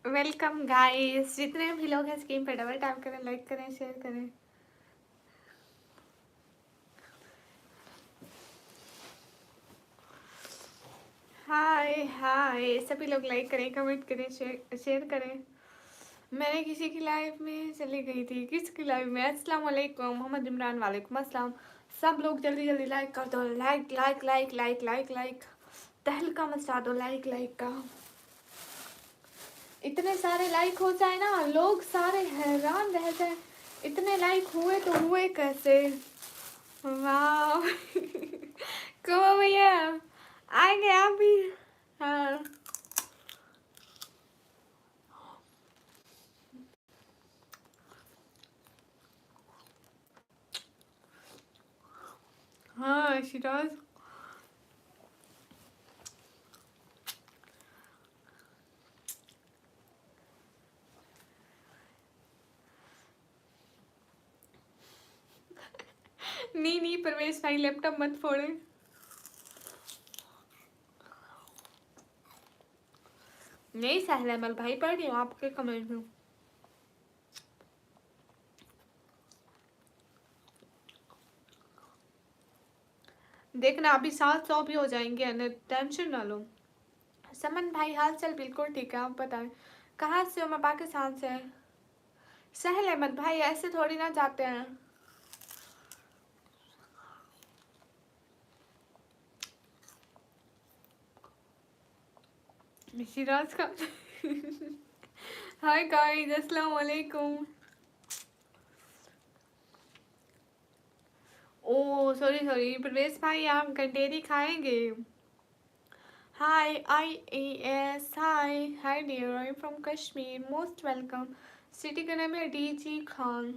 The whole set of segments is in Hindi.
वेलकम गाइस, जितने भी लोग हैं स्क्रीन पे डबल टैप करें, लाइक करें, शेयर करें। हाय हाय, सभी लोग लाइक करें, कमेंट करें, शेयर करें। मैंने किसी की लाइव में चली गई थी। किसकी लाइव में? अस्सलाम वालेकुम मोहम्मद इमरान, वालेकुम अस्सलाम। सब लोग जल्दी जल्दी लाइक कर दो। Like like like like like like, तहलका मचा दो लाइक लाइक का। इतने सारे लाइक हो जाए ना, लोग सारे हैरान रह जाए, इतने लाइक हुए तो हुए कैसे। वाह कहो भैया, आएंगे आप भी। हाँ हाँ शिराज। नहीं नहीं परवेश भाई, लैपटॉप मत फोड़े। नहीं सहल अमल भाई, पढ़ रही हूँ आपके कमेंट में। देखना अभी 700 भी हो जाएंगे ना, टेंशन ना लो। समन भाई हाल चाल बिल्कुल ठीक है, आप बताएं कहाँ से हो? मैं पाकिस्तान से। सहल अहमद भाई ऐसे थोड़ी ना जाते हैं। शिराज का हाय गाइस, अस्सलाम वालेकुम। ओ सॉरी सॉरी प्रवेश भाई, आप गंडेरी खाएंगे? Hi, IAS. Hi, hi dear. I'm from Kashmir. Most welcome. City का नाम है DG खान।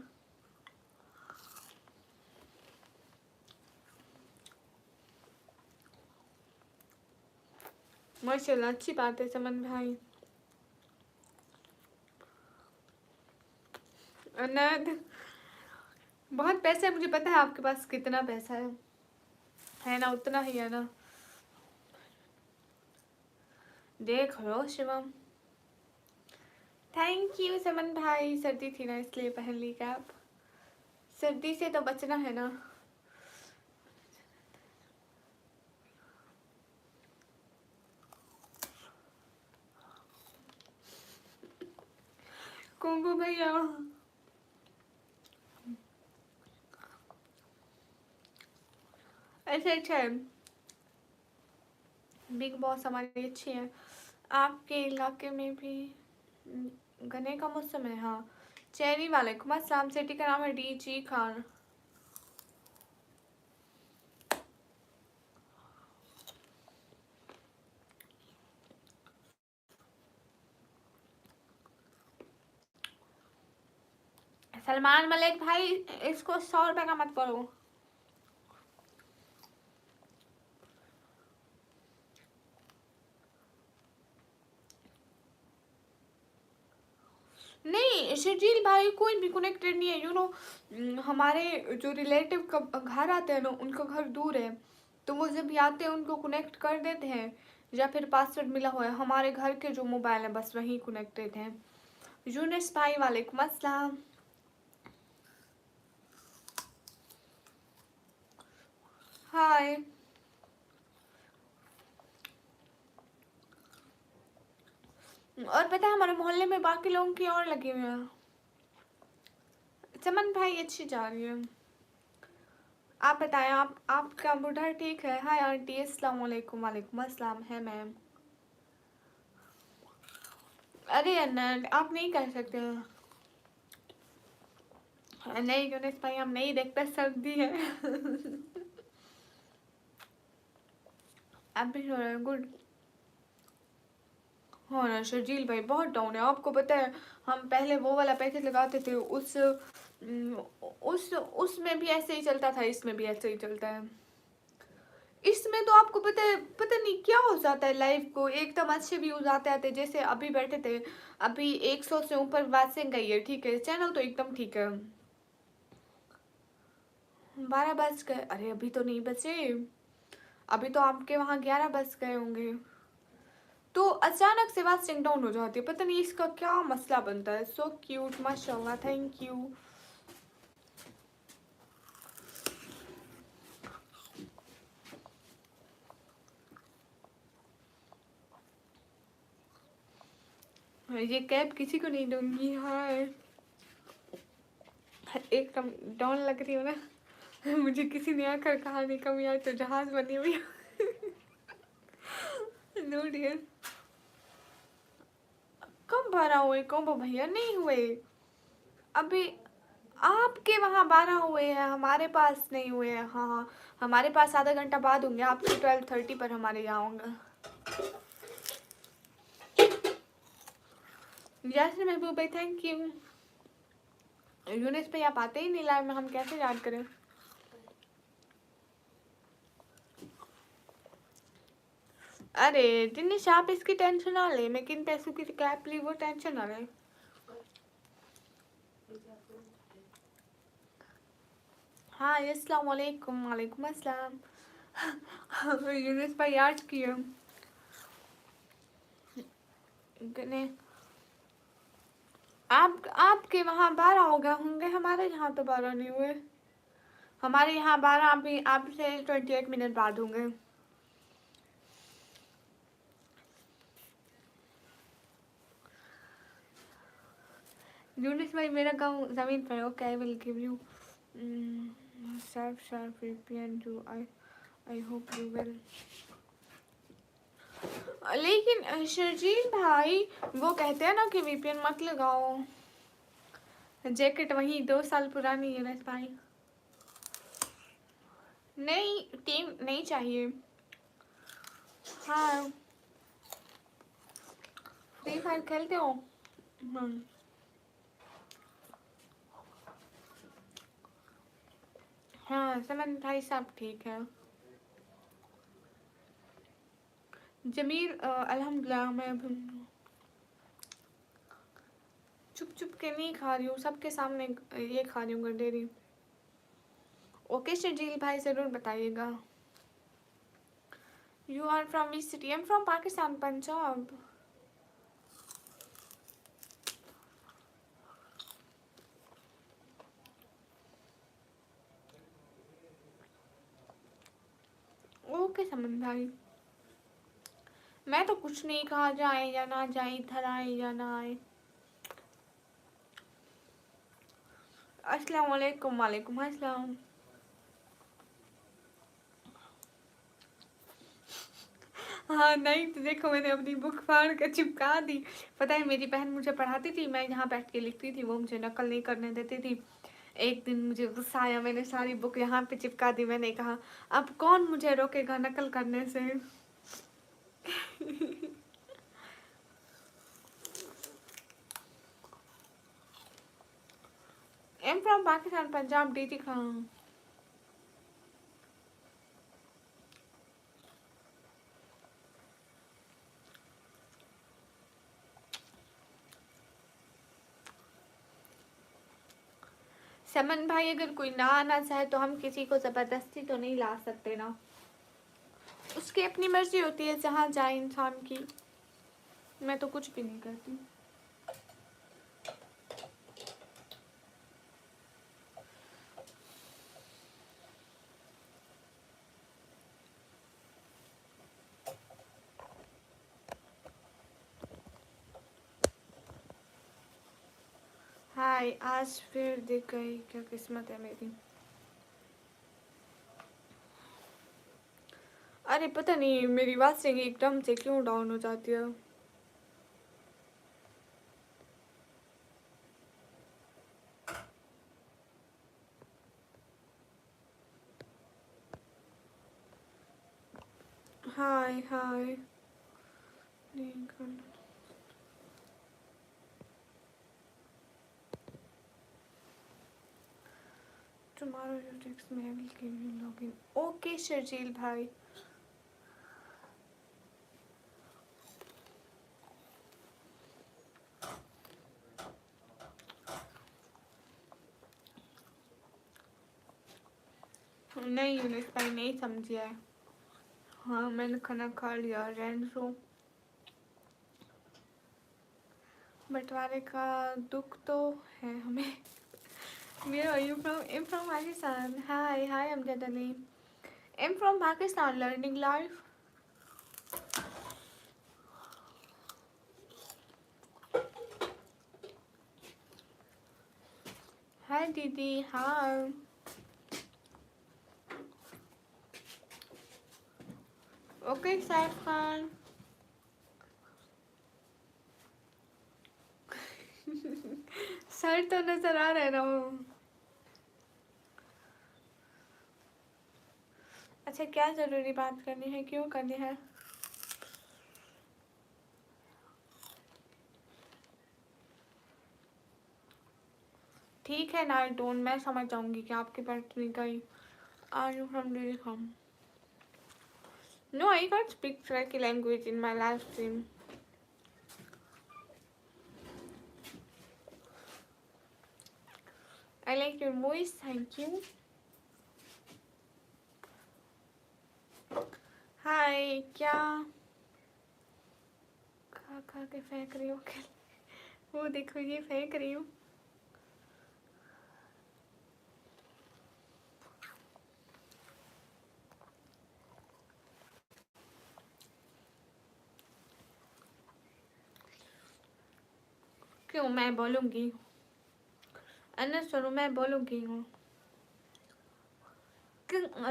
माशाल्लाह, अच्छी बात है समन भाई। अनद, बहुत पैसा है, मुझे पता है आपके पास कितना पैसा है ना? उतना ही है ना? देख लो शिवम। थैंक यू समन भाई। सर्दी थी ना इसलिए पहन ली कैप। सर्दी से तो बचना है ना। कुंकू भैया, अच्छा अच्छा है। बिग बॉस हमारी अच्छी है। आपके इलाके में भी गन्ने का मौसम है? हाँ। चेरी वालेकुम अस्सलाम। सिटी का नाम है DG खान। सलमान मलिक भाई, इसको 100 रुपए का मत पड़ो। नहीं शर्जील भाई, कोई भी कनेक्टेड नहीं है, हमारे जो रिलेटिव का घर आते हैं ना, उनका घर दूर है, तो वो जब भी आते हैं उनको कनेक्ट कर देते हैं, या फिर पासवर्ड मिला हुआ है, हमारे घर के जो मोबाइल है बस वही कनेक्टेड हैं। यूनिस भाई वालेकुम अस्सलाम। हाय। और पता है हमारे मोहल्ले में बाकी लोगों की और लगी हुई है। चमन भाई अच्छी जा रही है। आप बताएं, आपका बुढ़ा ठीक है? हाय आंटी, अस्सलाम वालेकुम। वालेकुम अस्सलाम। है मैम। अरे अनंत, आप नहीं कर सकते। नहीं यूनिस भाई, हम नहीं देखते, सर्दी है आप भी हो रहा है गुड। हाँ ना शर्जील भाई, बहुत डाउन है, आपको पता है। हम पहले वो वाला पैकेज लगाते थे, उसमें भी ऐसे ही चलता था, इसमें भी ऐसे ही चलता है। इसमें तो आपको पता है, पता नहीं क्या हो जाता है, लाइव को एकदम अच्छे व्यूज आते आते, जैसे अभी बैठे थे, अभी 100 से ऊपर वाचिंग गई है, ठीक है, चैनल तो एकदम ठीक है। 12 बज गए? अरे अभी तो नहीं बचे, अभी तो आपके वहाँ 11 बज गए होंगे। तो अचानक से वास्टिंग डाउन हो जाती है, पता नहीं इसका क्या मसला बनता है। सो क्यूट, माशाल्लाह, थैंक यू। ये कैप किसी को नहीं दूंगी। हाँ, एकदम डाउन लग रही हो ना। मुझे किसी ने आकर कहा नहीं कमी आई तो जहाज बनी हुई। नो डियर, कब 12 हुए? कब भैया? नहीं हुए अभी। आपके वहाँ 12 हुए हैं, हमारे पास नहीं हुए हैं। हाँ हाँ, हमारे पास आधा घंटा बाद होंगे, आपके 12:30 पर हमारे यहाँ होंगे। जैसे महबूब भाई, थैंक यू। यूनिस पे आप आते ही नहीं लाइव में, हम कैसे याद करें? अरे दिनेश, आप इसकी टेंशन ना ले, मैं किन पैसों की कैप ली वो टेंशन ना ले। हाँ, अस्सलाम वालेकुम। वालेकुम अस्सलाम। यूनिस भाई याद किया ने। आपके वहाँ 12 हो गए होंगे, हमारे यहाँ तो 12 नहीं हुए। हमारे यहाँ 12 अभी आपसे 28 मिनट बाद होंगे। यूनिस भाई, मेरा गाँव जमीन पर। Okay, I will give you sharp VPN to I hope you will। लेकिन शर्जील भाई, वो कहते हैं ना कि VPN मत लगाओ। जैकेट वही 2 साल पुरानी है बस भाई। नहीं, टीम नहीं चाहिए। हाँ, फ्री फायर खेलते हो? हाँ, समन भाई सब ठीक है। जमीर अल्हम्दुलिल्लाह, मैं चुप चुप के नहीं खा रही हूँ, सबके सामने ये खा रही हूँ गंडेरी। ओके शर्जील भाई, ज़रूर बताइएगा। You are from which city? I am from Pakistan, Punjab. Okay Saman भाई, मैं तो कुछ नहीं कहा, जाए या ना जाए, इधर आए या ना आए। अस्सलाम वालेकुम। वालेकुम अस्सलाम। हाँ नहीं तो देखो, मैंने अपनी बुक फाड़ कर चिपका दी। पता है, मेरी बहन मुझे पढ़ाती थी, मैं यहाँ बैठ के लिखती थी, वो मुझे नकल नहीं करने देती थी। एक दिन मुझे गुस्सा आया, मैंने सारी बुक यहाँ पे चिपका दी। मैंने कहा अब कौन मुझे रोकेगा नकल करने से। Am from Pakistan, Punjab, DG Khan. समन भाई, अगर कोई ना आना चाहे तो हम किसी को जबरदस्ती तो नहीं ला सकते ना, उसकी अपनी मर्जी होती है जहाँ जाए इंसान की। मैं तो कुछ भी नहीं करती। हाय, आज फिर दिख गई, क्या किस्मत है मेरी। अरे पता नहीं मेरी बात से एकदम से क्यों डाउन हो जाती है। Hi hi. Tomorrow you text me, I will give you login. Okay Sharjeel भाई। नहीं यूनिस भाई, नहीं समझिया है। हाँ, मैंने खाना खा लिया, रैंसो। बंटवारे का दुख तो है हमें। Where are you from? I'm from Pakistan. Hi, Amjad Ali. I'm from Pakistan, learning life. Hi, Didi. Hi. Okay, Saif Khan. Sir तो नजर आ रहे ना वो। अच्छा, क्या जरूरी बात करनी है, क्यों करनी है? ठीक है ना, टोन मैं समझ जाऊंगी कि आपकी बैटरी गई। Are you from Delhi? No, I can't speak Turkish language in my live stream. I like your voice, thank you. Hi, क्या खा खा के फेंक रही हो? वो देखो, ये फेंक रही हूँ। क्यों मैं बोलूँगी? अनस सुनो, मैं बोलूँगी हूँ।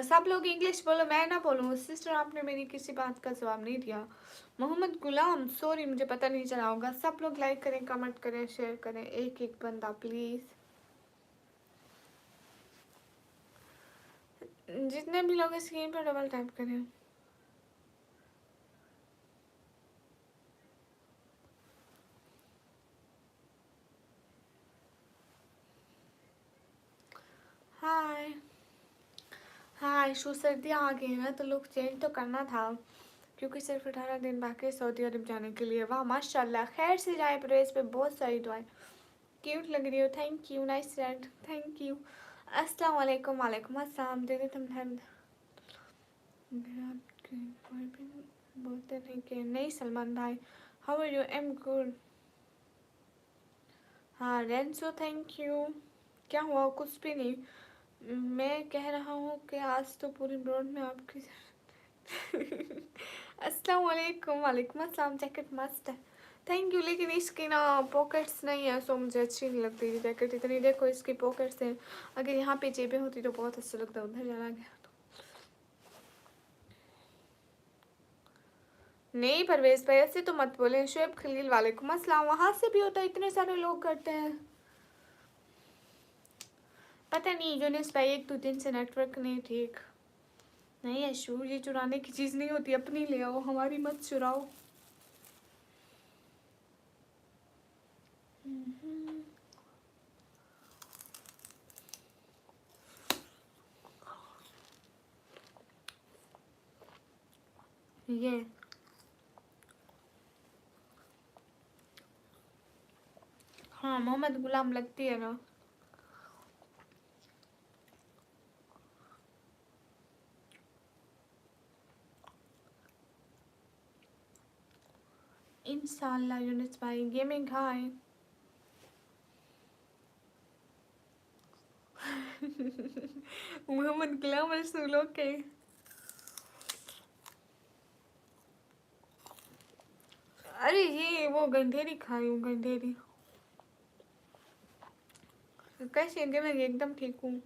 सब लोग इंग्लिश बोलो, मैं ना बोलूँ? सिस्टर, आपने मेरी किसी बात का जवाब नहीं दिया। मोहम्मद गुलाम, सॉरी मुझे पता नहीं चला होगा। सब लोग लाइक करें, कमेंट करें, शेयर करें, एक एक बंदा प्लीज़। जितने भी लोग स्क्रीन पर डबल टैप करें। हाय हाय, शो सर्दियाँ आ गई हैं तो लुक चेंज तो करना था, क्योंकि सिर्फ 18 दिन बाकी है सऊदी अरब जाने के लिए। वाह माशाल्लाह, खैर से जाए, परवेज पे बहुत सारी दुआएं। क्यूट लग रही हो, thank you, nice friend, thank you. अस्सलाम वालेकुम। वालेकुम अस्सलाम। दीदी तुम बोलते नहीं कि नहीं? सलमान भाई, how are you? Am good. हाँ रेंसो, थैंक यू। क्या हुआ? कुछ भी नहीं, मैं कह रहा हूँ कि आज तो पूरी ब्रॉड में आपकी अस्सलाम वालेकुम। वालेकुम अस्सलाम। जैकेट मस्त है, थैंक यू, लेकिन इसकी ना पॉकेट्स नहीं है, सो मुझे अच्छी नहीं लगती ये जैकेट इतनी। देखो इसकी पॉकेट्स हैं, अगर यहाँ पे जेबें होती तो बहुत अच्छा लगता। उधर जाना गया तो नहीं। परवेज भाई ऐसे तो मत बोले। शुएब खलील, वालेकुम अस्सलाम। वहाँ से भी होता है, इतने सारे लोग करते हैं। पता नहीं यूनिस भाई, एक दो दिन से नेटवर्क नहीं ठीक। नहीं अशूर, ये चुराने की चीज़ नहीं होती, अपनी ले आओ, हमारी मत चुराओ। ये हाँ, मोहम्मद गुलाम लगती है ना। इंशाल्लाह यूनिस भाई, गेमिंग हाय। मोहम्मद गुलाम रसूल, ओके। अरे ये वो गंधेरी खाई हूँ, गंधेरी। कैसे है? मैं एकदम ठीक हूँ।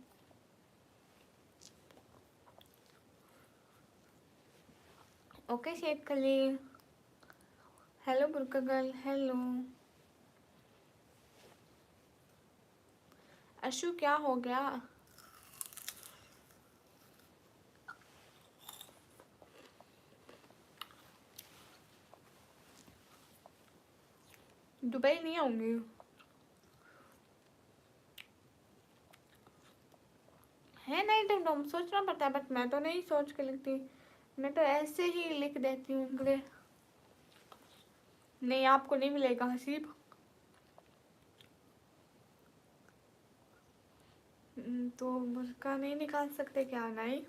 Okay Sheikh Khalil, hello burqa girl, hello. Ashu क्या हो गया? दुबई नहीं आऊंगी। है नहीं तो सोचना पड़ता है, बट मैं तो नहीं सोच के लिखती, मैं तो ऐसे ही लिख देती हूँ इंग्लिश। नहीं आपको नहीं मिलेगा हसीब। तो बुरका नहीं निकाल सकते क्या? नहीं,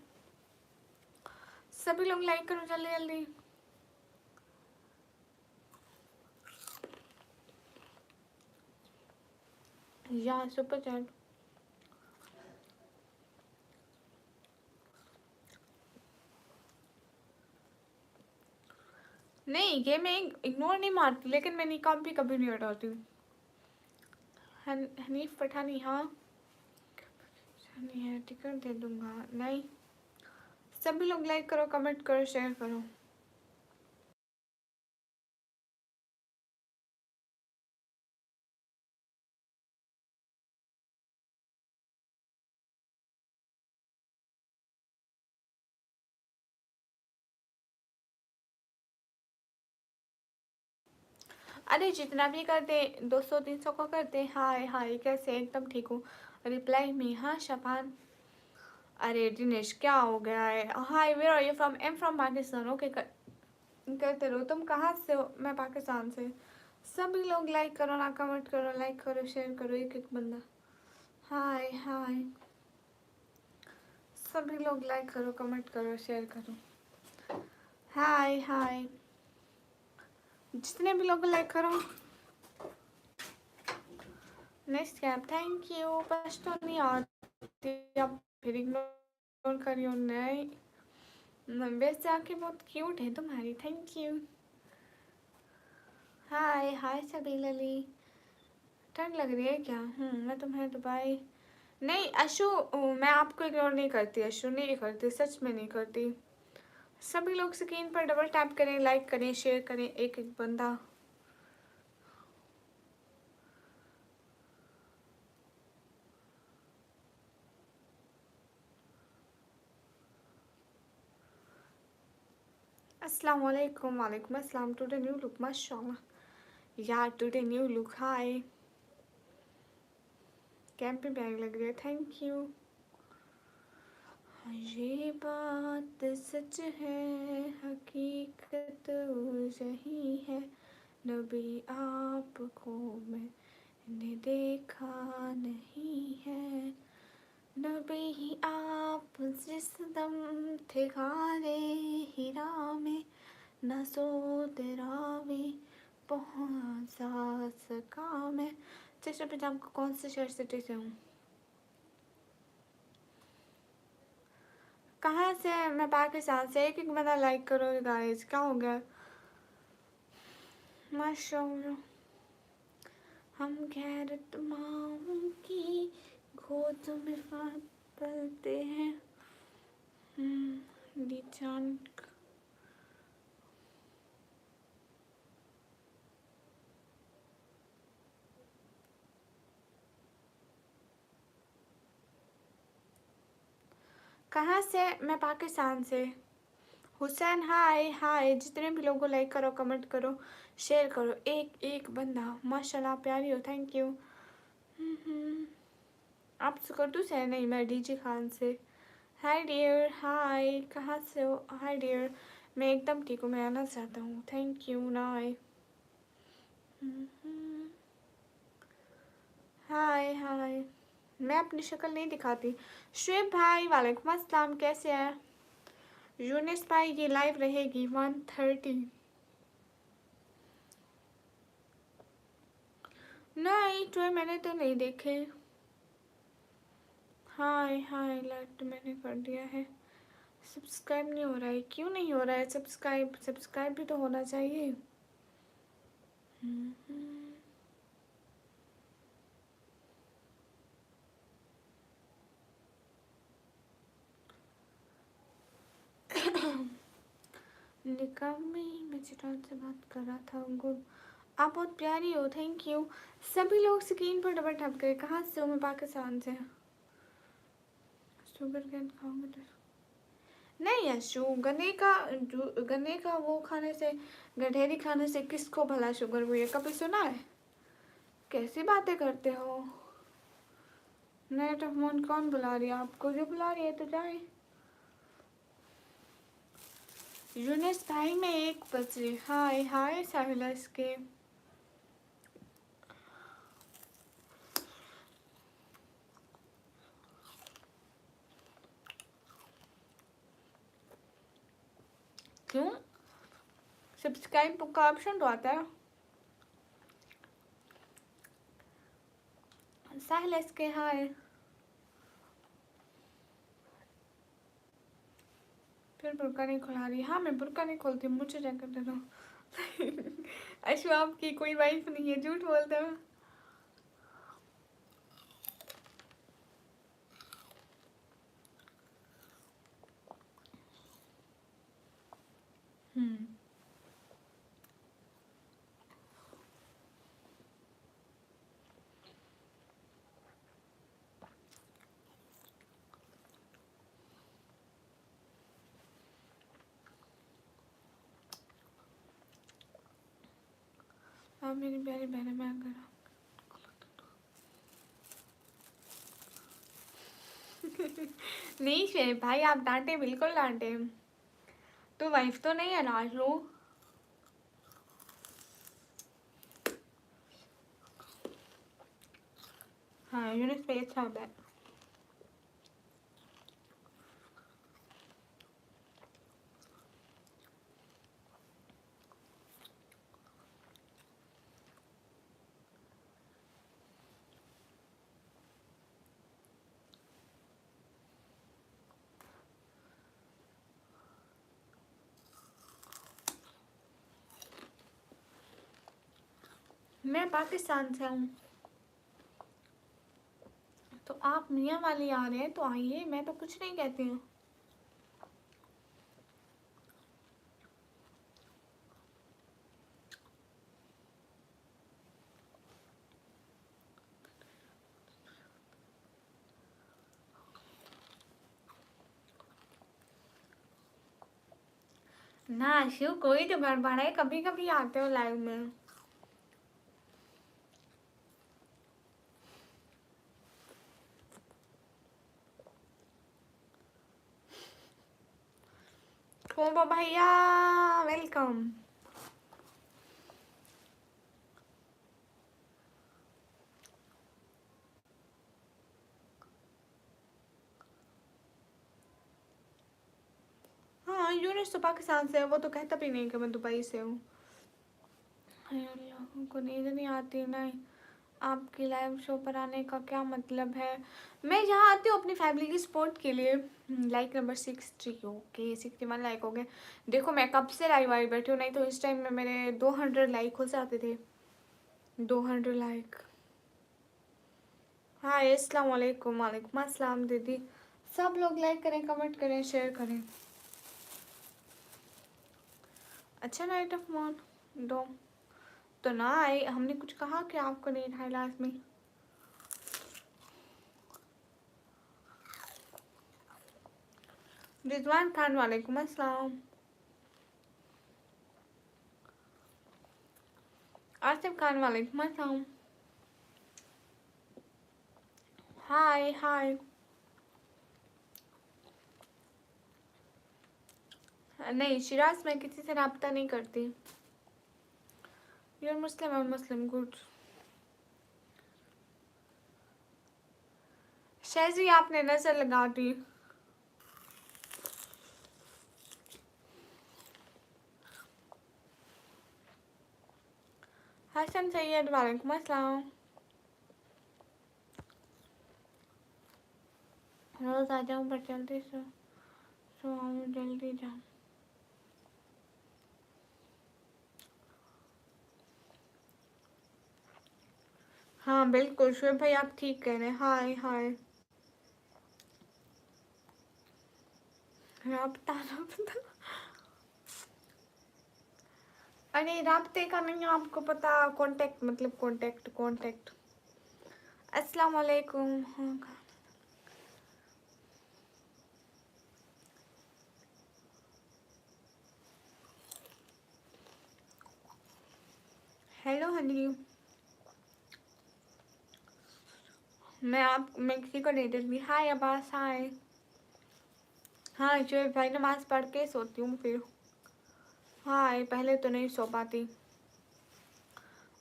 सभी लोग लाइक करो जल्दी जल्दी। या सुपर चैट। नहीं, ये मैं इग्नोर नहीं मारती, लेकिन मैं निकाब भी कभी नहीं हटाती। हनीफ पठानी, हाँ नहीं है, टिकट दे दूंगा। नहीं, सभी लोग लाइक करो, कमेंट करो, शेयर करो। अरे जितना भी करते, 200-300 को करते। हाय हाय, कैसे? एकदम ठीक हूँ। रिप्लाई में हाँ शफान। अरे दिनेश, क्या हो गया है? Hi, where are you from? Am from Pakistan. Okay, करते रहो। तुम कहाँ से हो? मैं पाकिस्तान से। सभी लोग लाइक करो ना, कमेंट करो, लाइक करो, शेयर करो, एक एक बंदा। हाय हाय, सभी लोग लाइक करो, कमेंट करो, शेयर करो। हाय हाय, जितने भी लोग लाइक करो। Next cap, thank you. बस तो नहीं आती, अब फिर इग्नोर करियो। नहीं, वैसे आके बहुत क्यूट है तुम्हारी, थैंक यू। हाय हाय सभी लली। ठंड लग रही है क्या? मैं तुम्हें दुबई। नहीं अशु, मैं आपको इग्नोर नहीं करती अशु, नहीं करती, सच में नहीं करती। सभी लोग स्क्रीन पर डबल टैप करें, लाइक करें, शेयर करें, एक एक बंदा। अस्सलाम वालेकुम। वालेकुम अस्सलाम। टुडे न्यू लुक, माशाल्लाह यार, टुडे न्यू लुक। हाय, कैंप में बैग लग रही है, थैंक यू। ये बात सच है, हकीकत यही है, नबी आपको मैंने देखा नहीं है, नबी ही आप जिस दम थे गारे हीरा में, न सो तेरा भी पहुँचा सका मैं। चेस्टर पंजाब को कौन से शहर सिटी से हूँ? कहाँ से? मैं पाकिस्तान से। एक एक बंदा लाइक करो गाइस, क्या हो गया? माशाल्लाह, हम गैरत माऊं की गोद में पलते हैं। दीचान, कहाँ से? मैं पाकिस्तान से। हुसैन, हाय हाय। जितने भी लोगों को लाइक करो, कमेंट करो, शेयर करो, एक एक बंदा। माशाल्लाह, प्यारी हो, थैंक यू। आप सुकर्दू से? नहीं, मैं डीजे खान से। हाय डियर, हाय, कहाँ से हो? हाय डियर, मैं एकदम ठीक हूँ, मैं आना चाहता हूँ, थैंक यू। नाय, हाय हाय। मैं अपनी शक्ल नहीं दिखाती। शुएब भाई, वालेकुम अस्सलाम, कैसे हैं? यूनिस भाई, ये लाइव रहेगी 1:30। नहीं, तो मैंने तो नहीं देखे। हाय हाय, लाइक मैंने कर दिया है। सब्सक्राइब नहीं हो रहा है, क्यों नहीं हो रहा है सब्सक्राइब? सब्सक्राइब भी तो होना चाहिए। निकामी, मैं चिराग से बात कर रहा था। गुड, आप बहुत प्यारी हो, थैंक यू। सभी लोग स्क्रीन पर डबल टैप करें। कहाँ से हो? मैं पाकिस्तान से। शुगर कैन खाओगे तो? नहीं यशु, गन्ने का वो खाने से, गठेरी खाने से किसको भला शुगर हुई है? कभी सुना है? कैसी बातें करते हो? नेट ऑफ फोन कौन बुला रही है आपको? जो बुला रही है तो जाए। यूनिस भाई में 1 बजे। हाय हाय साहिला, इसके क्यों? सब्सक्राइब का ऑप्शन तो आता है। साहिल एस के हाय। फिर बुर्का नहीं खुला रही। हाँ मैं बुर्का नहीं खोलती, मुझे चेक कर दे दो। अशु आपकी कोई वाइफ नहीं है, झूठ बोलते हो। हम्म। आप मेरी प्यारी बहन, मैं करा। नहीं शेर भाई, आप डांटे, बिल्कुल डांटे। तो वाइफ तो नहीं है ना लो। हाँ यूनिस पे अच्छा होता है। मैं पाकिस्तान से हूँ। तो आप मियाँ वाली आ रहे हैं तो आइए, मैं तो कुछ नहीं कहती हूँ। ना शिव, कोई तो गड़बड़ है, कभी कभी आते हो लाइव में। कोबो भैया वेलकम। हाँ यूनिस तो पाकिस्तान से है, वो तो कहता भी नहीं कि मैं दुबई से हूँ। लोगों को नींद नहीं आती ना। आपकी लाइव शो पर आने का क्या मतलब है? मैं यहाँ आती हूँ अपनी फैमिली की सपोर्ट के लिए। लाइक नंबर 60, ओके 61 लाइक हो गए। देखो मैं कब से लाइव आई बैठी हूँ, नहीं तो इस टाइम में मेरे 200 लाइक हो जाते थे। 200 लाइक। हाँ अस्सलाम वालेकुम। वालेकुम अस्सलाम दीदी। सब लोग लाइक करें, कमेंट करें, शेयर करें। अच्छा नाइट ऑफ मॉन दो तो ना आए, हमने कुछ कहा कि आपको नहीं था लास्ट में। रिजवान खान वालेकुम अस्सलाम। आसिफ खान वालेकुम अस्सलाम। हाय हाय। नहीं शिराज, मैं किसी से रब्ता नहीं करती। यूर मुस्लिम और मुस्लिम गुड। शहजी आपने नजर लगा दी। हसन सैयद वालेकुम अस्सलाम। रोज आ जाऊँ पर जल्दी सो आऊँ, जल्दी जाऊँ। हाँ बिल्कुल शुभ भाई, आप ठीक कह रहे हैं। हाय हाय। राब्ता राब्ता, अरे राब्ते का नहीं आपको पता, कांटेक्ट मतलब कांटेक्ट कांटेक्ट। अस्सलाम वालेकुम। हाँ। हेलो हनी। मैं किसी को नहीं देखती। हाय अब्बास हाय। हाँ जो भाई नमाज पढ़ के सोती हूँ फिर। हाय, पहले तो नहीं सो पाती।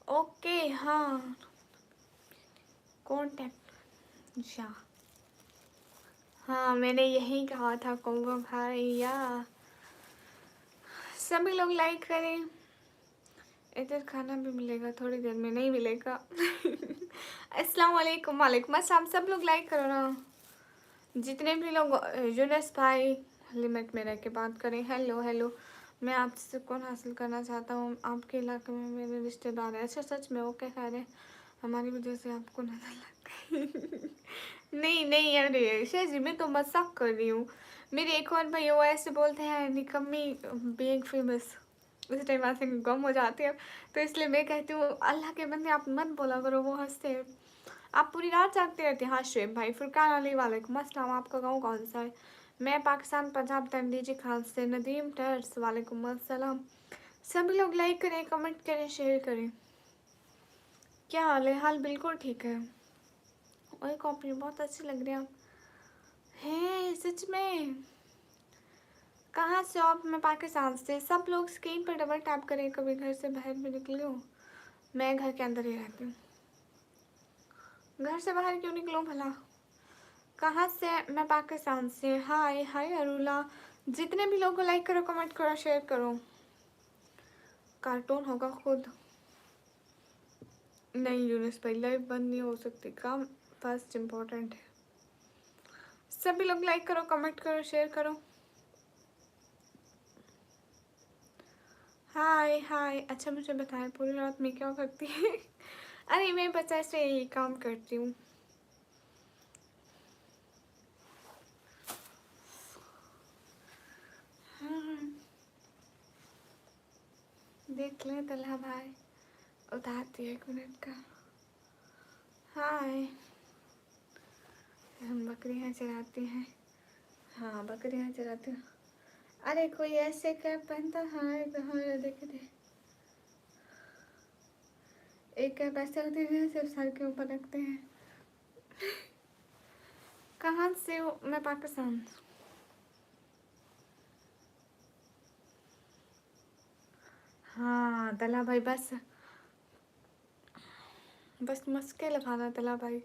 ओके हाँ। कांटेक्ट अच्छा। हाँ मैंने यही कहा था कोंगो भैया। सभी लोग लाइक करें, इधर खाना भी मिलेगा, थोड़ी देर में नहीं मिलेगा। अस्सलाम वालेकुम। वालेकुम अस्सलाम। सब लोग लाइक करो ना, जितने भी लोग। यूनुस भाई, लिमिट में रह के बात करें। Hello hello. मैं आपसे सुकून हासिल करना चाहता हूँ। आपके इलाके में मेरे रिश्तेदार हैं। अच्छा, सच में? वो क्या कह रहे हैं? हमारी वजह से आपको नजर लग गई। नहीं नहीं, अरे शेजी, मैं तो मजाक कर रही हूँ। मेरे एक और भाई वो ऐसे बोलते हैं निकम्मी बीइंग फेमस, उस टाइम ऐसे गम हो जाती है। तो इसलिए मैं कहती हूँ अल्लाह के बंदे आप मत बोला करो, वो हंसते हैं। आप पूरी रात जागते रहते हैं। हाँ शुएब भाई, फुरकान अली वालेकुम अस्सलाम। आपका गाँव कौन सा है? मैं पाकिस्तान पंजाब तंदीजी खान से। नदीम टर्स वालेकुम अस्सलाम। सभी लोग लाइक करें, कमेंट करें, शेयर करें। क्या हाल है? हाल बिल्कुल ठीक है। और कॉपी बहुत अच्छी लग रही है आप। हैं सच में? कहाँ से हो आप? मैं पाकिस्तान से। सब लोग स्क्रीन पर डबल टैप करें, कभी घर से बाहर भी निकले हो? मैं घर के अंदर ही रहती हूँ। घर से बाहर क्यों निकलूँ भला? कहाँ से? मैं पाकिस्तान से। हाय हाय अरुला। जितने भी लोगों को लाइक करो, कमेंट करो, शेयर करो। कार्टून होगा खुद। नहीं यूनुस भाई, लाइव बंद नहीं हो सकती, काम फर्स्ट इम्पोर्टेंट है। सभी लोग लाइक करो, कमेंट करो, शेयर करो। हाय हाय। अच्छा मुझे बताएं पूरी रात में क्या करती है? अरे मैं बस ऐसे ही काम करती हूँ। देख लें तल्हा भाई, उतारती है 1 मिनट का। हाय। हम बकरियाँ चराते हैं। हाँ बकरियाँ चराते हैं। अरे कोई ऐसे क्या पहनता है? कहाँ देखे थे एक कैप ऐसे होती है सिर्फ सर के ऊपर रखते हैं। कहाँ से हो? मैं पाकिस्तान। हाँ तला भाई, बस बस मस्के लगाना तला भाई।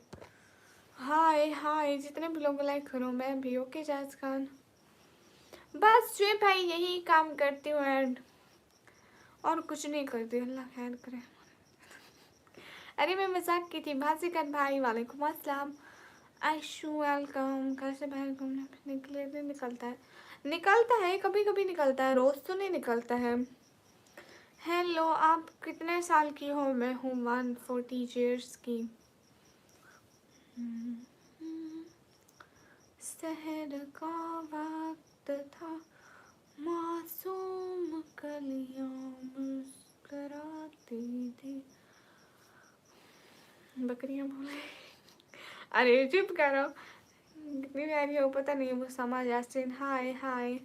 हाय हाय। जितने भी लोग लाइक करो। मैं भी ओके जाज खान। बस शुएब भाई यही काम करती हूँ एंड और कुछ नहीं करती। अल्लाह खैर करे। अरे मैं मजाक की थी। भाजीकत भाई वालेकुम अस्सलाम। आयशु वेलकम। घर से बाहर घूमने फिरने निकले नहीं निकलता है? निकलता है, कभी कभी निकलता है, रोज तो नहीं निकलता है। हेलो, आप कितने साल की हो? मैं हूँ 140 ईयर्स की। शहर का वक्त था, मासूम कलियां मुस्कुराती थी। बकरियां बोले। अरे चुप करो। कितनी प्यारी हो पता नहीं वो समझ यासिन। हाय हाय।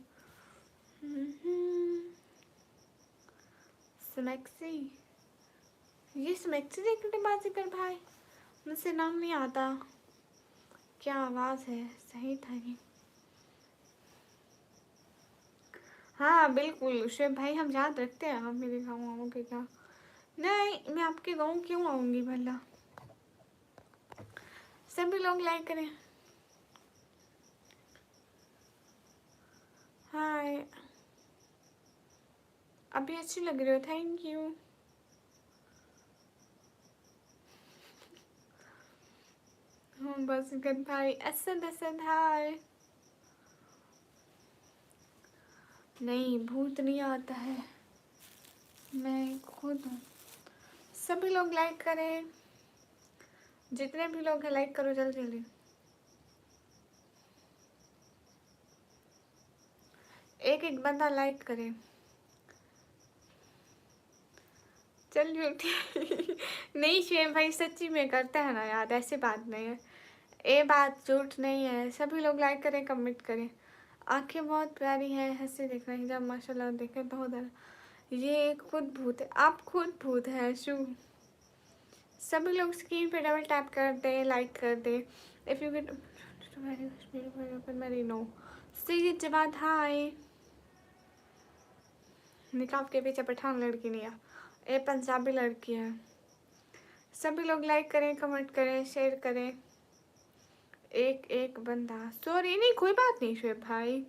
स्मैक्सी, ये स्मैक्सी देखने बाजी कर भाई, मुझसे नाम नहीं आता। क्या आवाज़ है? सही था ये। हाँ बिल्कुल शुएब भाई, हम याद रखते हैं। आप मेरे गाँव आओगे क्या? नहीं, मैं आपके गाँव क्यों आऊँगी भला? सभी लोग लाइक करें। हाय, अभी अच्छी लग रही हो, थैंक यू। हाँ बस गन भाई। असद असद हाय। नहीं भूत नहीं आता है, मैं खुद हूँ। सभी लोग लाइक करें, जितने भी लोग हैं लाइक करो जल्दी जल्दी। एक एक बंदा लाइक करे। चल झूठी। नहीं शेम भाई सच्ची में करते हैं ना यार, ऐसी बात नहीं है, ये बात झूठ नहीं है। सभी लोग लाइक करें, कमेंट करें। आंखें बहुत प्यारी हैं, हंसी देख रहे हैं जब माशाल्लाह देखे बहुत ये खुद भूत है, आप खुद भूत है शू। सभी लोग स्क्रीन पे डबल टैप कर दे, लाइक कर दे। इफ़ यू गेट मेरी नो सी जवाब। हाय। निकाब के पीछे पठान लड़की नहीं है, ये पंजाबी लड़की है। सभी लोग लाइक करें, कमेंट करें, शेयर करें। एक एक बंदा, सॉरी नहीं कोई बात नहीं शुएब भाई।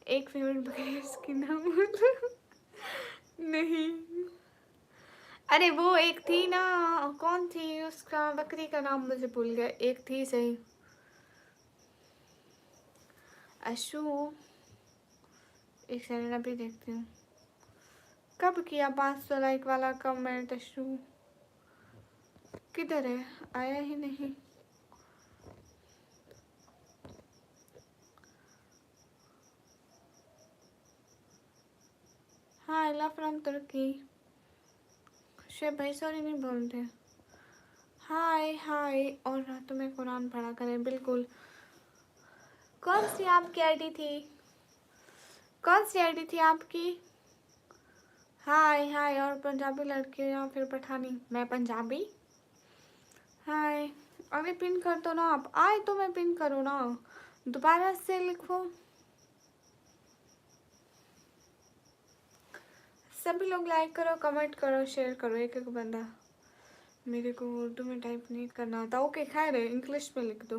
एक फेवरेट बकरी इसकी नाम नहीं। अरे वो एक थी ना, कौन थी, उसका बकरी का नाम मुझे भूल गया, एक थी सही, अशु। एक सेकंड अभी देखती हूँ कब किया 500 लाइक वाला कमेंट अशु, किधर है, आया ही नहीं। हाँ, आई लव फ्रॉम तुर्की। शेब भाई सॉरी नहीं बोलते। हाय हाय, और रातों में कुरान पढ़ा करें, बिल्कुल। कौन सी आपकी आईडी थी, कौन सी आईडी थी आपकी? हाय हाय, और पंजाबी लड़के या फिर पठानी? मैं पंजाबी। हाय, अरे पिन कर दो ना आप, आए तो मैं पिन करूँ ना, दोबारा से लिखो। सभी लोग लाइक करो, कमेंट करो, शेयर करो, एक एक बंदा। मेरे को उर्दू में टाइप नहीं करना आता, ओके खैर है, इंग्लिश में लिख दो।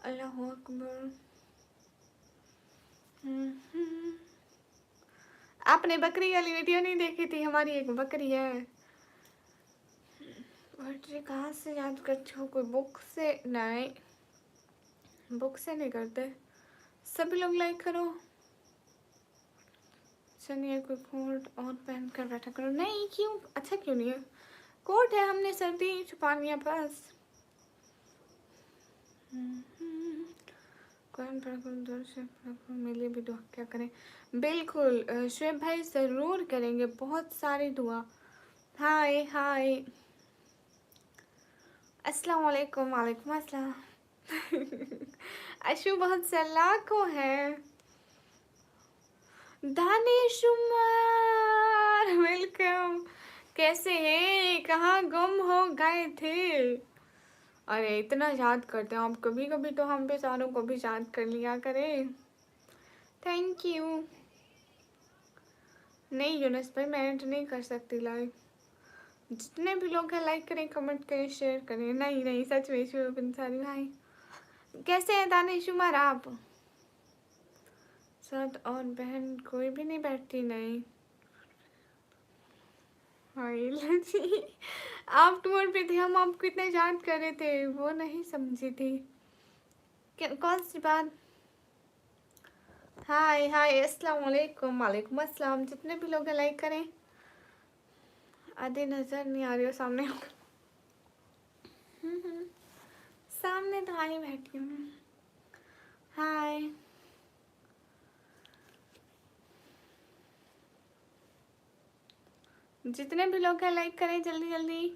अल्लाह अकबर। आपने बकरी वाली वीडियो नहीं देखी थी? हमारी एक बकरी है। बर्थडे कहाँ से याद करते हो? कोई बुक से? नहीं, बुक से नहीं करते। सभी लोग लाइक करो। चलिए कोई कोट और पहन कर बैठा करो। नहीं, क्यों? अच्छा क्यों नहीं है? कोट है, हमने सर्दी छुपा लिया बस। कुरान पढ़कर दूर से मिले भी दुआ क्या करें? बिल्कुल शुएब भाई ज़रूर करेंगे, बहुत सारी दुआ। हाय हाय, अस्सलाम वालेकुम। वालेकुम अस्सलाम। अशु बहुत सलाको है। दानिशुमार वेलकम, कैसे हैं? कहाँ गुम हो गए थे? अरे इतना याद करते हैं आप, कभी कभी तो हम पे सारों को भी याद कर लिया करें। Thank you. नहीं यूनुस भाई, मैं एंड नहीं कर सकती लाइव। जितने भी लोग हैं लाइक करें, कमेंट करें, शेयर करें। नहीं नहीं, सच में शुभ इंसानी भाई। कैसे हैं दानिशुमार आप? सद और बहन कोई भी नहीं बैठती? नहीं। हाय लजी, आप टूर पे थे, हम आपको इतने याद कर रहे थे, वो नहीं समझी थी। कौन सी बात? हाय हाय, अस्सलाम वालेकुम। वालेकुम अस्सलाम। जितने भी लोग हैं लाइक करें। आधे नजर नहीं आ रही हो सामने। सामने तो आई बैठी हूँ। हाय, जितने भी लोग हैं लाइक करें जल्दी जल्दी।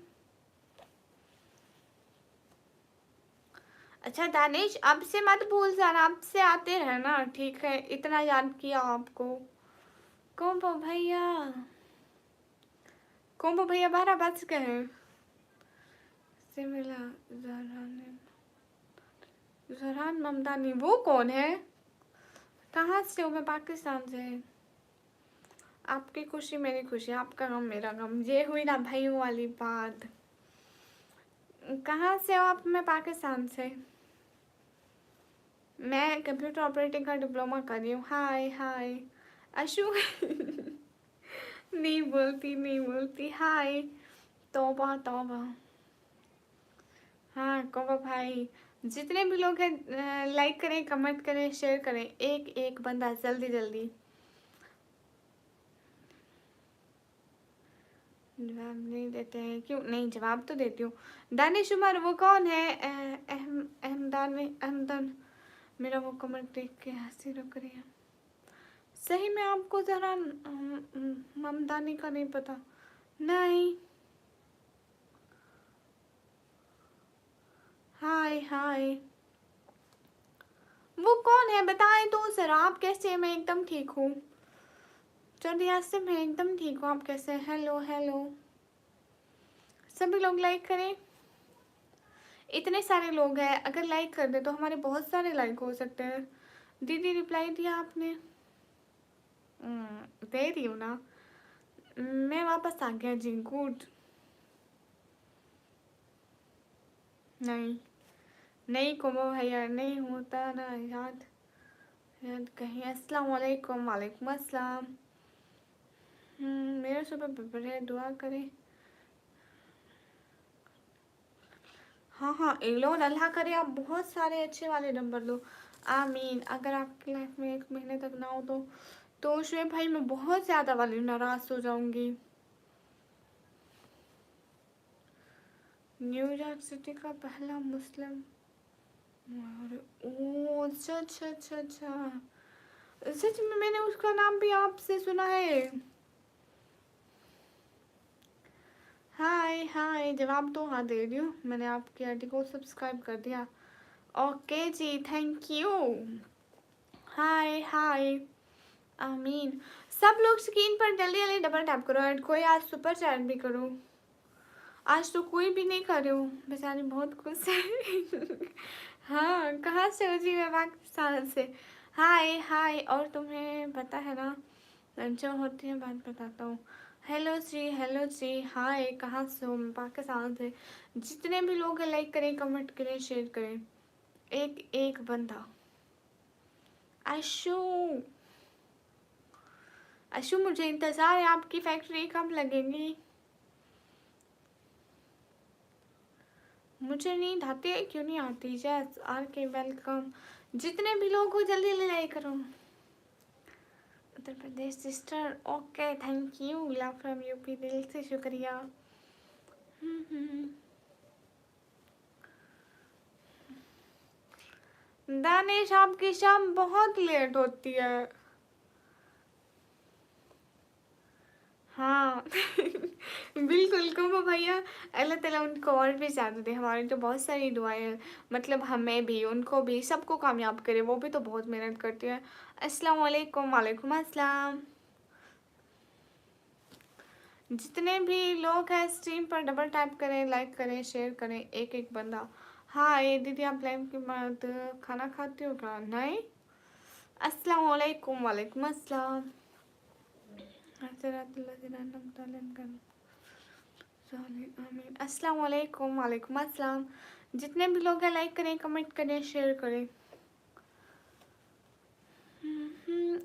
अच्छा दानिश, अब से मत भूल जाना, अब से आते रहना, ठीक है? इतना याद किया आपको। कोम्बो भैया, कोम्बो भैया 12 बज गए हैं। से मिला जहरान ममदानी, वो कौन है? कहाँ से हो? मैं पाकिस्तान से। आपकी खुशी मेरी खुशी, आपका गम मेरा गम, ये हुई ना भाइयों वाली बात। कहाँ से हो आप? मैं पाकिस्तान से। मैं कंप्यूटर ऑपरेटिंग का डिप्लोमा कर रही हूँ। हाय हाय अशु। नहीं बोलती, नहीं बोलती। हाय, तौबा तौबा। हाँ कोबा भाई, जितने भी लोग हैं लाइक करें, कमेंट करें, शेयर करें, एक एक बंदा जल्दी जल्दी। जवाब नहीं देते हैं क्यों? नहीं, जवाब तो देती हूँ। दानिश उमर वो कौन है? अहमदान में अहमदन। मेरा वो कमेंट देख के हंसी रुक रही है। सही में आपको जरा ममदानी का नहीं पता? नहीं। हाय हाय, वो कौन है बताएं तो जरा। आप कैसे हैं? मैं एकदम ठीक हूँ। चलिए से मैं एकदम ठीक हूँ, आप कैसे? हेलो हेलो, सभी लोग लाइक करें। इतने सारे लोग हैं, अगर लाइक कर दे तो हमारे बहुत सारे लाइक हो सकते हैं। दीदी रिप्लाई दिया आपने? दे रही हूँ ना, मैं वापस आ गया जी। गुड। नहीं नहीं कोमो भैया, नहीं होता ना याद, याद कहीं। अस्सलाम वालेकुम। वालेकुम अस्सलाम। मेरा सुबह पेपर है, दुआ करें। हाँ हाँ, ए लो, अल्लाह करे आप बहुत सारे अच्छे वाले नंबर लो, आमीन। अगर आपकी लाइफ में 1 महीने तक ना हो तो शुएब भाई मैं बहुत ज़्यादा वाली नाराज़ हो जाऊंगी। न्यूयॉर्क सिटी का पहला मुस्लिम, ओ अच्छा अच्छा अच्छा अच्छा, सच में मैंने उसका नाम भी आपसे सुना है। हाय हाय, जवाब तो हाँ दे रही हूँ, मैंने आपके आईडी को सब्सक्राइब कर दिया। Okay ji, thank you. Hi hi, आमीन। सब लोग स्क्रीन पर जल्दी जल्दी डबल टैप करो एंड कोई आज सुपर चैट भी करो। आज तो कोई भी नहीं कर रहे हो, बेचारी बहुत खुश है। हाँ, कहाँ से हो जी? मैं पाकिस्तान से। हाय हाय, और तुम्हें पता है ना जो होती है बात बताता हूँ। हेलो जी, हाय, कहाँ से हो? मैं पाकिस्तान से। जितने भी लोग हैं लाइक करें, कमेंट करें, शेयर करें, एक एक बंदा। अशु, अशु मुझे इंतज़ार है, आपकी फैक्ट्री कब लगेगी? मुझे नींद आती है, क्यों नहीं आती? जैस आर के वेलकम। जितने भी लोग हो जल्दी जल्दी लाइक करो। Uttar Pradesh sister, okay thank you. Love from UP, दिल से शुक्रिया। दानिश, आपकी शाम बहुत लेट होती है। हाँ। बिल्कुल कुंभा भैया, अल्लाह ताला उनको और भी ज़्यादा दे। हमारी तो बहुत सारी दुआएं हैं, मतलब हमें भी, उनको भी, सबको कामयाब करे। वो भी तो बहुत मेहनत करती है। अस्सलाम वालेकुम। वालेकुम अस्सलाम। जितने भी लोग हैं स्ट्रीम पर डबल टैप करें, लाइक करें, शेयर करें, एक एक बंदा। हाँ ये दीदी, आप लाइव के बाद खाना खाती हो क्या? नहीं। अस्सलाम वालेकुम। वालेकुम अस्सलाम। अस्सलाम वालेकुम। वालेकुम अस्सलाम। जितने भी लोग हैं लाइक करें, कमेंट करें, शेयर करें।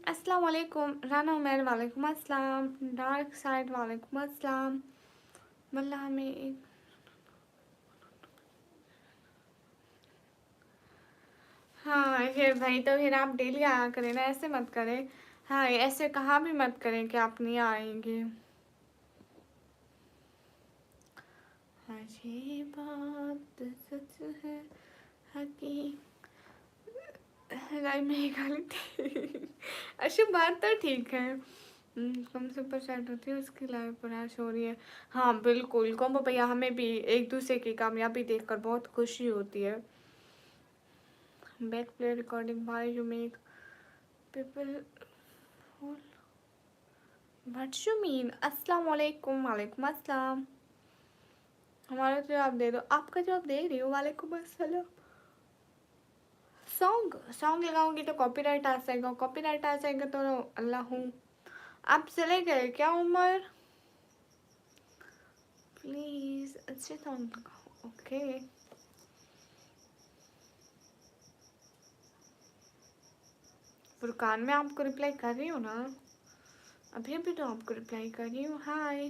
अस्सलाम वालेकुम। राना उमर, वालेकुम अस्सलाम। डार्क साइड, वालेकुम अस्सलाम। मतलब हमें एक, हाँ फिर भाई, तो फिर आप डेली आया करें ना, ऐसे मत करें। हाँ ऐसे कहाँ भी मत करें कि आप नहीं आएंगे। हाँ ये बात सच है, हकी लाइफ में ही गाली थी। अच्छा बात तो ठीक है। कम सुपर चैट होती है, उसकी लाइव पर आज हो रही है। हाँ बिल्कुल कोम्बो भैया, हमें भी एक दूसरे की कामयाबी देखकर बहुत खुशी होती है। Back play recording by you make people, what you mean? अस्सलाम वालेकुम। वालेकुम अस्सलाम। हमारा जवाब दे दो। आपका जवाब दे रही हूँ, वालेकुम अस्सलाम। सॉन्ग सॉन्ग लगाऊंगी तो कॉपीराइट आ जाएगा, कॉपीराइट आ जाएगा तो अल्लाह हूँ। आप चले गए क्या उमर? प्लीज अच्छे सॉन्ग लगाओ। ओके फुरकान, मैं आपको रिप्लाई कर रही हूँ ना, अभी अभी तो आपको रिप्लाई कर रही हूँ। हाय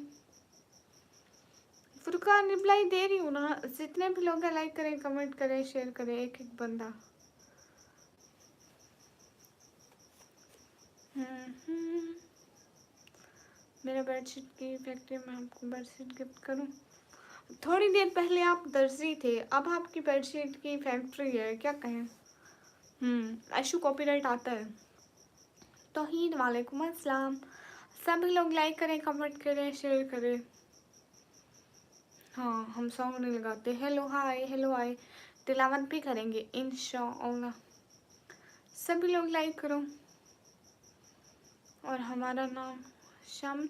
फुरकान, रिप्लाई दे रही हूँ ना। जितने भी लोग हैं लाइक करें, कमेंट करें, शेयर करें, एक एक बंदा। मेरा बेडशीट की फैक्ट्री में आपको बेडशीट गिफ्ट करूँ? थोड़ी देर पहले आप दर्जी थे, अब आपकी बेडशीट की फैक्ट्री है, क्या कहें। ऐशु कॉपीराइट आता है। तौहीद, वालेकुम अस्सलाम। सभी लोग लाइक करें, कमेंट करें, शेयर करें। हाँ हम सॉन्ग नहीं लगाते। हेलो हाय तिलावत भी करेंगे इंशाअल्लाह। सभी लोग लाइक करो। और हमारा नाम शम्स,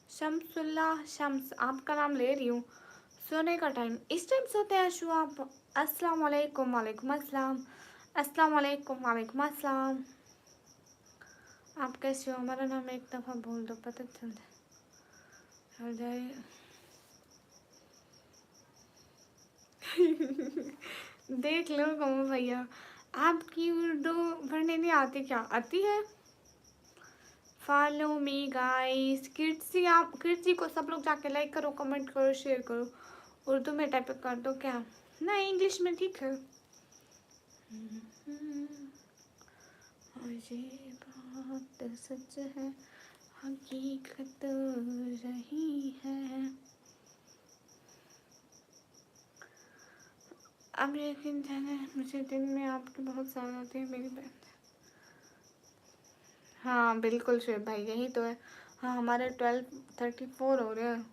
शम्सुल्लाह, शम्स आपका नाम ले रही हूँ। सोने का टाइम इस टाइम सोते हैं शु आप? अस्सलाम वालेकुम। वालेकुम अस्सलाम। अस्सलाम वालेकुम। वालेकुम अस्सलाम। आप कैसे हो? हमारा नाम एक दफ़ा बोल दो, पता चल जाए। देख लो कमो भैया, आपकी उर्दू पढ़ने नहीं आती क्या? आती है। Follow me guys. कीर्ति, आप कीर्ति को सब लोग जाके लाइक करो, कमेंट करो, शेयर करो। उर्दू में टाइप कर दो क्या? ना इंग्लिश में ठीक है। और ये बात सच है, हकीकत रही है। अब यकीन जाने मुझे दिन में आपकी बहुत साथ आती है मेरी बहन। हाँ बिल्कुल शुएब भाई, यही तो है। हाँ हमारे 12:34 हो रहे हैं।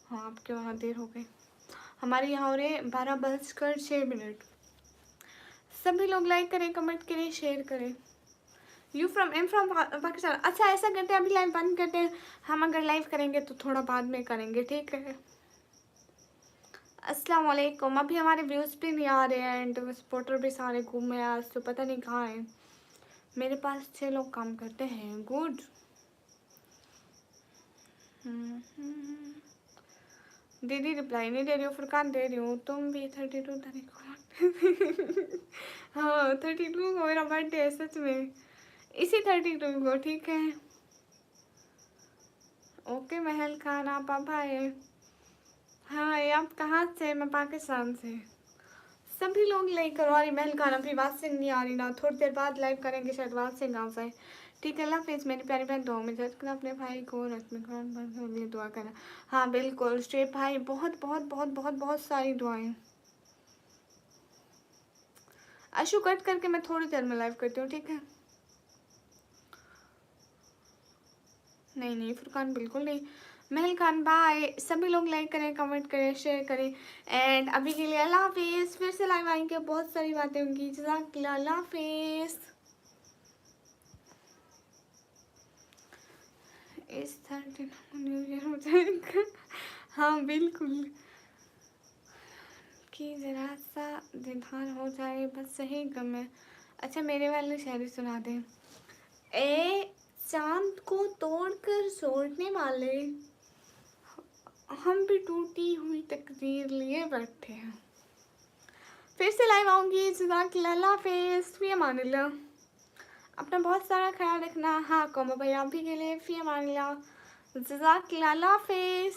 हाँ आपके वहाँ देर हो गई, हमारे यहाँ हो रहे 12:06। सभी लोग लाइक करें, कमेंट करें, शेयर करें। You from am from Pakistan. अच्छा ऐसा करते हैं, अभी लाइव बंद करते हैं। हम अगर लाइव करेंगे तो थोड़ा बाद में करेंगे, ठीक है। अस्सलाम वालेकुम। अभी हमारे व्यूज़ भी नहीं आ रहे हैं एंड सपोर्टर भी सारे घूमे हैं आज, तो पता नहीं कहाँ हैं। मेरे पास 6 लोग काम करते हैं, गुड। दीदी रिप्लाई नहीं दे रही हो, फुरकान दे रही हूँ। तुम भी 32 तारीख को हाँ 32 को मेरा बर्थडे है सच में, इसी 32 को, ठीक है। ओके महल खान, आप आए। हाँ ये आप कहाँ से? मैं पाकिस्तान से। सभी लोग लाइक करो। अरे महल खान अभी आवाज़ से नहीं आ रही ना, थोड़ी देर बाद लाइव करेंगे शायद आवाज़ से गाँव से, ठीक है। अल्लाह हाफिज़ मेरी प्यारी बहन। दो में जज करना अपने भाई को, रस्म कुरान लिए दुआ करना। हाँ बिल्कुल स्ट्रेप भाई, बहुत बहुत बहुत बहुत बहुत सारी दुआएं। अशु कट करके मैं थोड़ी देर में लाइव करती हूँ, ठीक है। नहीं नहीं फुरकान बिल्कुल नहीं। महल खान बाय। सभी लोग लाइक करें, कमेंट करें, शेयर करें एंड अभी के लिए अल्लाह हाफिज़। फिर से लाइव आएंगे, बहुत सारी बातें होंगी। जज़ाकल्लाह, अल्लाह हाफिज़। इस 13 न्यू ईयर हो जाएगा। हाँ बिल्कुल, कि ज़रा सा दीदार हो जाए बस, सही गम है। अच्छा मेरे वाले शायरी सुना दें। ए चांद को तोड़कर छोड़ने वाले, हम भी टूटी हुई तकदीर लिए बैठे हैं। फिर से लाइव आऊँगी। जज़ाकल्लाह, अल्लाह हाफिज़, फ़ी अमानिल्लाह। अपना बहुत सारा ख्याल रखना। हाँ कोमो भाई आप भी के लिए फ़ी अमानिल्लाह। जज़ाकल्लाह, अल्लाह हाफिज़।